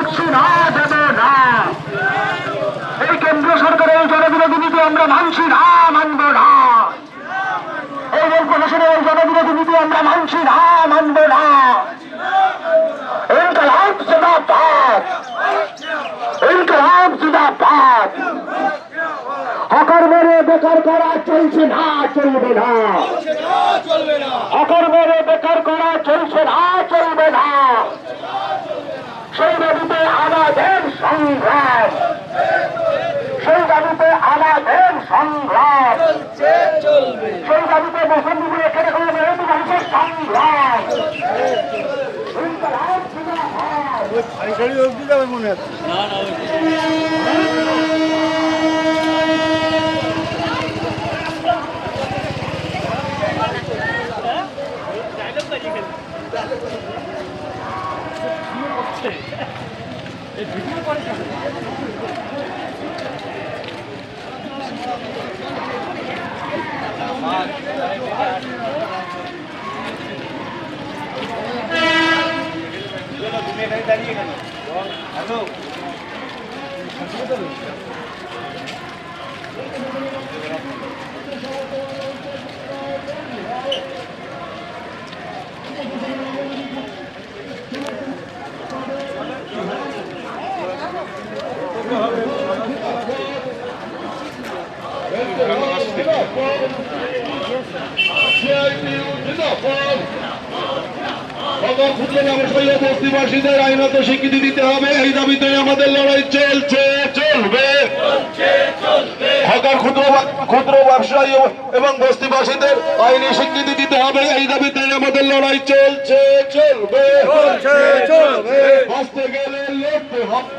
দিচ্ছি না, দেব না। এই কেন্দ্রীয় সরকারের এই জনবিরোধী নীতি আমরা মানছি না, মানব না। এই রেল প্রশাসনের এই জনবিরোধী নীতি আমরা মানছি না, মানব না। ইনকলাব জিন্দাবাদ, ইনকলাব জিন্দাবাদ। হকার মেরে বেকার করা চলছে না, চলবে না। হকার মেরে বেকার করা চলছে না, চলবে না। সেই দাবিতে আমাদের সংগ্রাম, সেই দাবিতে আমাদের সংগ্রাম, সেই দাবিতে বসন্তপুর এখানে কোনো মেহনতি মানুষের সংগ্রাম। মনে আছে দাঁড়িয়ে গেল। হ্যালো ক্ষুদ্র ব্যবসায়ী ও বস্তিবাসীদের আইনত স্বীকৃতি দিতে হবে, এই দাবিতে আমাদের লড়াই চলছে, চলবে। হকার ক্ষুদ্র ব্যবসায়ী এবং বস্তিবাসীদের আইনি স্বীকৃতি দিতে হবে, এই দাবিতে আমাদের লড়াই চলছে, চলবে। বাঁচতে গেলে লড়তে হবে।